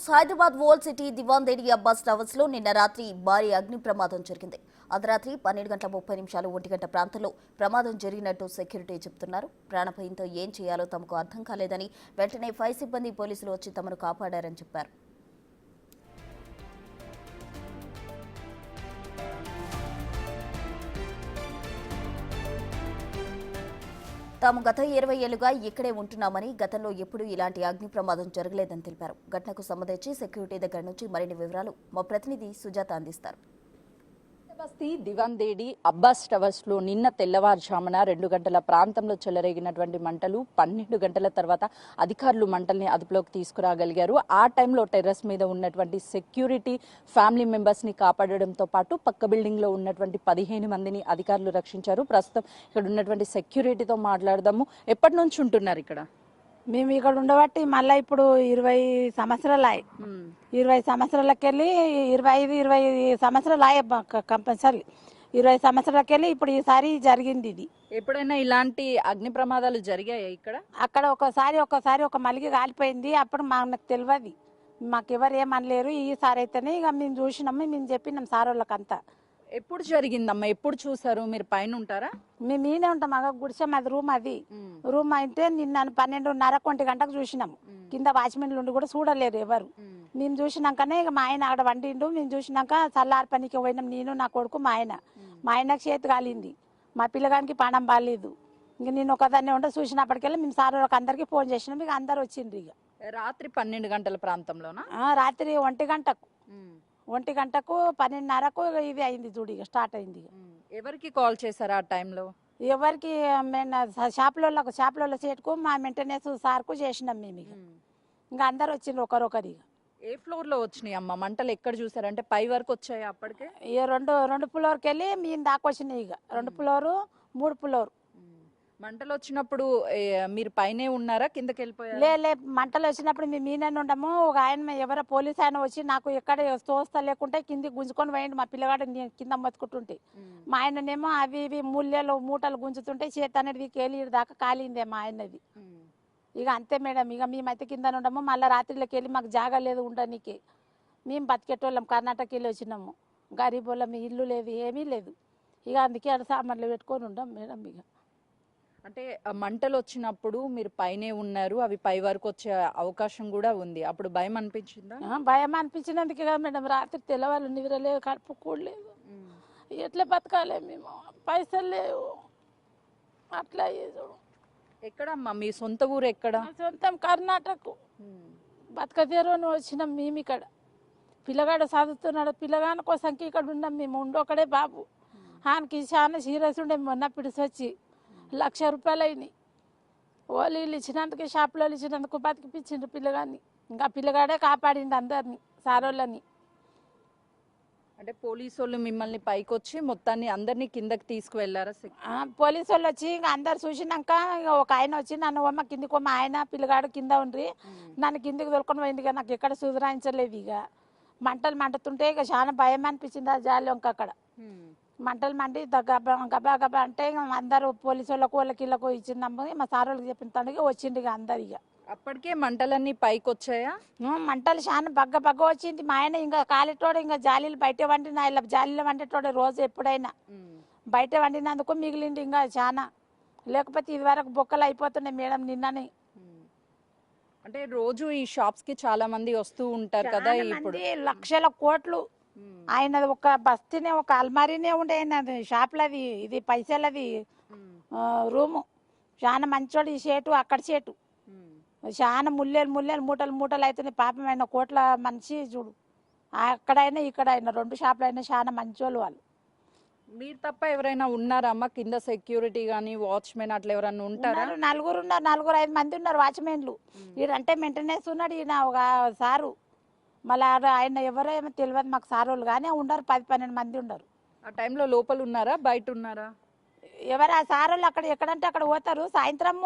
Hyderabad old city దివాన్ దేడియా bus towers లో నిన్న రాత్రి భారీ అగ్ని ప్రమాదం జరిగింది. అర్ధరాత్రి 12:30 1 గంట ప్రాంతంలో ప్రమాదం జరిగినట్టు సెక్యూరిటీ చెబుతున్నారు. ప్రాణభయంతో ఏం చేయాలో తమకు అర్థం కాలేదని వెంటనే ఫైర్ సిబ్బంది పోలీసులు వచ్చి తమను కాపాడారని చెప్పారు. తాము గత 20 ఏళ్లుగా ఇక్కడే ఉంటున్నామని, గతంలో ఎప్పుడూ ఇలాంటి అగ్ని ప్రమాదం జరగలేదని తెలిపారు. ఘటనకు సంబంధించి సెక్యూరిటీ దగ్గర నుంచి మరిన్ని వివరాలు మా ప్రతినిధి సుజాత అందిస్తారు. బస్తీ దివాన్ దేడి అబ్బాస్ టవర్స్ లో నిన్న తెల్లవారుజామున 2 గంటల ప్రాంతంలో చెలరేగినటువంటి మంటలు 12 గంటల తర్వాత అధికారులు మంటల్ని అదుపులోకి తీసుకురాగలిగారు. ఆ టైంలో టెర్రస్ మీద ఉన్నటువంటి సెక్యూరిటీ ఫ్యామిలీ మెంబర్స్ ని కాపాడడంతో పాటు పక్క బిల్డింగ్ లో ఉన్నటువంటి 15 మందిని అధికారులు రక్షించారు. ప్రస్తుతం ఇక్కడ ఉన్నటువంటి సెక్యూరిటీతో మాట్లాడదాము. ఎప్పటి నుంచి ఉంటున్నారు ఇక్కడ? మేము ఇక్కడ ఉండబట్టి మళ్ళీ ఇప్పుడు 20 సంవత్సరాలు అయ్యి 20 సంవత్సరాలకెళ్ళి 25-20 సంవత్సరాలు అయ్యే కంపల్సరీ 20 సంవత్సరాలకెళ్ళి ఇప్పుడు ఈసారి జరిగింది. ఇది ఎప్పుడైనా ఇలాంటి అగ్ని ప్రమాదాలు జరిగాయా ఇక్కడ? అక్కడ ఒకసారి ఒక మలిగి కాలిపోయింది. అప్పుడు మాకు తెలియదు, మాకెవరు ఏమనలేరు. ఈసారి అయితేనే ఇక మేము చూసినాము, మేము చెప్పినాం సార్ వాళ్ళకంతా. ఎప్పుడు జరిగిందమ్మా? ఎప్పుడు చూసారు? మీరు పైన ఉంటారా? మేము ఈయనే ఉంటాం. మాకు గుడిసె మాది రూమ్ అయితే నిన్న 12:30 1 గంటకు చూసినాము. కింద వాచ్మెన్లు ఉండి కూడా చూడలేరు ఎవరు. మేము చూసినాకనే ఇక మా ఆయన అక్కడ వండిండు. మేము చూసినాక చల్లారి పనికి పోయినాం, నేను నా కొడుకు మా ఆయనకు చేతి కాలింది, మా పిల్లగానికి పానం బాగాలేదు. ఇంక నేను ఒకదాన్నే ఉంటే చూసినప్పటికెళ్ళి మేము సార్ వాళ్ళకి అందరికీ ఫోన్ చేసినాం. ఇక అందరు వచ్చిండ్రు. ఇక రాత్రి 12 గంటల ప్రాంతంలోనా? రాత్రి 1 గంటకు 12:30కు ఇది అయింది చూడు, ఇక స్టార్ట్ అయింది. ఎవరికి కాల్ చేశారా ఆ టైంలో? ఎవరికి షాపులలో సేటుకు మా మెయింటెనెన్స్ సార్కు చేసినాం మేము. ఇక ఇంకా అందరు వచ్చిండ్రు ఒకరొకరు. ఇక ఏ ఫ్లోర్ లో వచ్చినాయి అమ్మ మంటలు? ఎక్కడ చూసారంటే పై వరకు వచ్చాయి అప్పటికే? ఇక రెండు ఫ్లోర్కి వెళ్ళి మేము దాకా వచ్చినాయి. ఇక 2 ఫ్లోరు 3 ఫ్లోరు మంటలు వచ్చినప్పుడు మీరు పైనే ఉన్నారా, కిందకి వెళ్ళిపోయారు? లే మంటలు వచ్చినప్పుడు మేము మీనని ఉండము. ఒక ఆయన ఎవరో పోలీస్ ఆయన వచ్చి నాకు ఎక్కడ తోస్తా లేకుంటే కింది గుంజుకొని పోయిండు. మా పిల్లగాడు కింద మొత్తుకుంటుంటే మా ఆయననేమో అవి ఇవి మూటలు గుంజుతుంటే చేతి అనేది కేలి దాకా కాలిందే మా ఆయనది. ఇక అంతే మేడం. ఇక మేమైతే కింద ఉండము. మళ్ళీ రాత్రిలోకి వెళ్ళి మాకు జాగా లేదు ఉండడానికి. మేము బతికేటోళ్ళం, కర్ణాటక వెళ్ళి వచ్చినాము. గరీబ్ వాళ్ళం, ఇల్లు లేదు, ఏమీ లేదు. ఇక అందుకే అక్కడ సామాన్లు పెట్టుకొని ఉండం మేడం. ఇక అంటే మంటలు వచ్చినప్పుడు మీరు పైనే ఉన్నారు, అవి పై వరకు వచ్చే అవకాశం కూడా ఉంది. అప్పుడు భయం అనిపించిందా? భయం అనిపించినందుకే కదా మేడం. రాత్రి తెల్లవాళ్ళు నిద్రలేవు, కడుపు కూడలేదు. ఎట్లా బతకాలి మేము? పైసలు లేవు. అట్లా ఎక్కడమ్మా మీ సొంత ఊరు? ఎక్కడ? సొంతం కర్ణాటక. బతకతీరుని వచ్చినాం మేము. ఇక్కడ పిల్లగాడు చదువుతున్నాడు. పిల్లగాని కోసం ఇక్కడ ఉన్నాం మేము. ఉండొకడే బాబు. ఆయనకి చాలా సీరియస్ ఉండే. మొన్న పిడిసొచ్చి 1,00,000 రూపాయలు అయినాయి. వాళ్ళు ఇచ్చినందుకు, షాపులో ఇచ్చినందుకు బతికిపించిండ్రు పిల్లగాన్ని. ఇంకా పిల్లగాడే కాపాడిండు అందరినీ, సారోళ్ళని. అంటే పోలీసు వాళ్ళు మిమ్మల్ని పైకి వచ్చి మొత్తాన్ని అందరినీ కిందకి తీసుకువెళ్ళారా? పోలీసు వాళ్ళు వచ్చి ఇంకా అందరు చూసినాక ఒక ఆయన వచ్చి నన్ను అమ్మ కిందికి, మా ఆయన పిల్లగాడు కింద ఉండ్రి, నన్ను కిందికి దొరుకుని పోయింది. ఇక నాకు ఎక్కడ సుధరాయించలేదు. ఇక మంటలు మండుతుంటే ఇక చాలా భయం అనిపించింది. ఆ జాలి ఇంకా అక్కడ మంటలు మండి గబా అంటే అందరూ పోలీసు వాళ్ళకి ఇళ్ళకు ఇచ్చిందాము. మా సార్ వాళ్ళకి చెప్పిన తండ్రికి వచ్చింది ఇక అందరు. ఇక అప్పటికే మంటలన్నీ పైకి వచ్చాయా? మంటలు చాలా బగ్గ వచ్చింది. మా ఆయన ఇంకా కాలేటోడు, ఇంకా జాలీలు బయట వండిన, ఇలా జాలీలు వండేటోడు రోజు ఎప్పుడైనా బయట వండినందుకు మిగిలింది ఇంకా చాలా. లేకపోతే ఇది వరకు బొక్కలు అయిపోతున్నాయి మేడం. నిన్ననే అంటే రోజు ఈ షాప్స్ కి చాలా మంది వస్తూ ఉంటారు కదా. ఇప్పుడు లక్షల కోట్లు ఆయన ఒక బస్తీనే, ఒక అల్మారీనే ఉండే ఆయన షాప్లది. ఇది పైసలది రూము. చాలా మంచోడు. ఈ చేటు అక్కడ చేటు చాలా ముల్లెలు మూటలు అవుతున్నాయి. పాపం ఆయన కోట్ల మనిషి చూడు. అక్కడైనా ఇక్కడైనా 2 షాపులు అయినా చాలా మంచోళ్ళు వాళ్ళు. మీరు తప్ప ఎవరైనా ఉన్నారా అమ్మ కింద? సెక్యూరిటీ గానీ వాచ్మెన్ అట్లా ఎవరైనా ఉంటారా? నలుగురు 5 మంది ఉన్నారు వాచ్మెన్లు. ఈడంటే మెయింటెనెన్స్ ఉన్నాడు, ఈయన ఒక సారు. మళ్ళీ ఆయన ఎవరో ఏమో తెలియదు మాకు. సార్ వాళ్ళు కానీ ఉండరు, 10-12 మంది ఉండరు. ఆ టైంలో లోపల ఉన్నారా, బయట ఉన్నారా? ఎవరు ఆ సార్ వాళ్ళు అక్కడ ఎక్కడంటే అక్కడ పోతారు. సాయంత్రం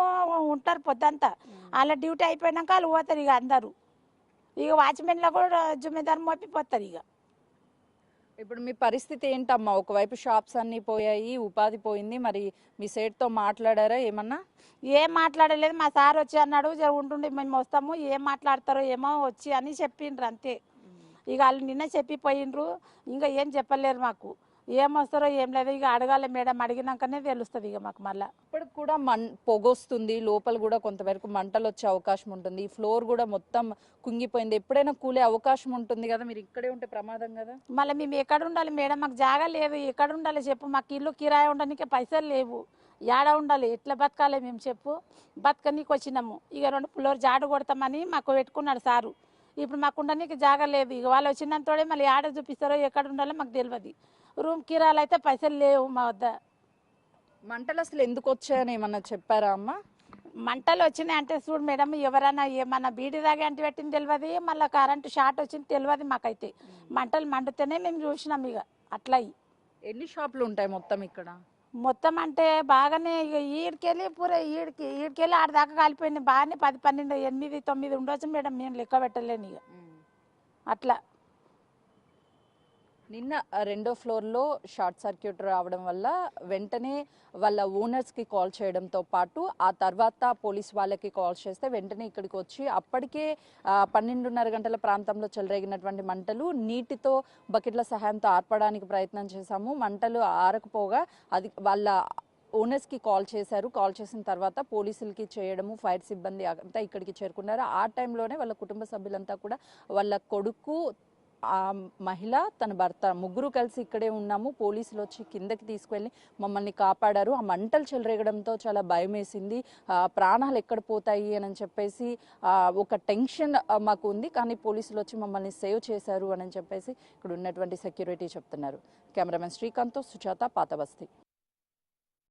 ఉంటారు పొద్దంతా. వాళ్ళ డ్యూటీ అయిపోయినాక వాళ్ళు పోతారు ఇక అందరు. ఇక వాచ్మెన్లో కూడా జుమ్మేదారు మోపిపోతారు. ఇక ఇప్పుడు మీ పరిస్థితి ఏంటమ్మా? ఒకవైపు షాప్స్ అన్ని పోయాయి, ఉపాధి పోయింది. మరి మీ సేట్తో మాట్లాడారా ఏమన్నా? ఏం మాట్లాడలేదు. మా సార్ వచ్చి అన్నాడు జర ఉంటుండే మేము వస్తాము, ఏం మాట్లాడతారో ఏమో వచ్చి అని చెప్పిండ్రు అంతే. ఇక వాళ్ళు నిన్న చెప్పిపోయిండ్రు, ఇంకా ఏం చెప్పలేరు మాకు. ఏం వస్తారో ఏం లేదు, ఇక అడగాలి మేడం, అడిగినాకనే తెలుస్తుంది ఇక మాకు. మళ్ళీ ఇప్పటికి కూడా పొగొస్తుంది, లోపల కూడా కొంతవరకు మంటలు వచ్చే అవకాశం ఉంటుంది. ఈ ఫ్లోర్ కూడా మొత్తం కుంగిపోయింది. ఎప్పుడైనా కూలే అవకాశం ఉంటుంది కదా, మీరు ఇక్కడే ఉంటే ప్రమాదం కదా. మళ్ళీ మేము ఎక్కడ ఉండాలి మేడం? మాకు జాగా లేదు, ఎక్కడ ఉండాలి చెప్పు? మాకు ఇల్లు కిరాయి ఉండడానికి పైసలు లేవు, ఏడ ఉండాలి? ఎట్లా బతకాలి మేము చెప్పు? బతకనీకి వచ్చినాము. ఇక 2 ఫ్లోర్ జాడు కొడతామని మాకు పెట్టుకున్నాడు సారు. ఇప్పుడు మాకు ఉండడానికి జాగా లేదు. ఇక వాళ్ళు వచ్చినంతోడే మళ్ళీ ఆడ చూపిస్తారో ఎక్కడ ఉండాలో మాకు తెలియదు. రూమ్ కిరాయిలు అయితే పైసలు లేవు మా వద్ద. మంటలు అసలు ఎందుకు వచ్చాయని ఏమన్నా చెప్పారా అమ్మ? మంటలు వచ్చినాయి అంటే చూడు మేడం, ఎవరైనా ఏమన్నా బీడి దాగా అంటి పెట్టింది తెలియదు, మళ్ళీ కరెంటు షార్ట్ వచ్చింది తెలియదు మాకైతే. మంటలు మండితేనే మేము చూసినాం ఇక అట్లా. ఎన్ని షాపులు ఉంటాయి మొత్తం ఇక్కడ? మొత్తం అంటే బాగానే ఇక ఈడికెళ్ళి పూర ఈడికెళ్ళి ఆడ దాకా కాలిపోయింది. బాగానే 10, 12, 8, 9 ఉండొచ్చు మేడం, మేము లెక్క పెట్టలేను ఇక అట్లా. నిన్న 2వ ఫ్లోర్లో షార్ట్ సర్క్యూట్ రావడం వల్ల వెంటనే వాళ్ళ ఓనర్స్కి కాల్ చేయడంతో పాటు ఆ తర్వాత పోలీస్ వాళ్ళకి కాల్ చేస్తే వెంటనే ఇక్కడికి వచ్చి అప్పటికే 12:30 గంటల ప్రాంతంలో చెలరేగినటువంటి మంటలు నీటితో బకెట్ల సహాయంతో ఆర్పడానికి ప్రయత్నం చేశాము. మంటలు ఆరకపోగా అది వాళ్ళ ఓనర్స్కి కాల్ చేశారు. కాల్ చేసిన తర్వాత పోలీసులకి చేయడము, ఫైర్ సిబ్బంది అంతా ఇక్కడికి చేరుకున్నారు. ఆ టైంలోనే వాళ్ళ కుటుంబ సభ్యులంతా కూడా వాళ్ళ కొడుకు, ఆ మహిళ, తన భర్త ముగ్గురు కలిసి ఇక్కడే ఉన్నాము. పోలీసులు వచ్చి కిందకి తీసుకువెళ్ళి మమ్మల్ని కాపాడారు. ఆ మంటలు చెలరేగడంతో చాలా భయం వేసింది, ప్రాణాలు ఎక్కడ పోతాయి అని చెప్పేసి ఒక టెన్షన్ మాకు ఉంది. కానీ పోలీసులు వచ్చి మమ్మల్ని సేవ్ చేశారు అని చెప్పేసి ఇక్కడ ఉన్నటువంటి సెక్యూరిటీ చెప్తున్నారు. కెమెరామెన్ శ్రీకాంత్తో సుజాత, పాతబస్తీ.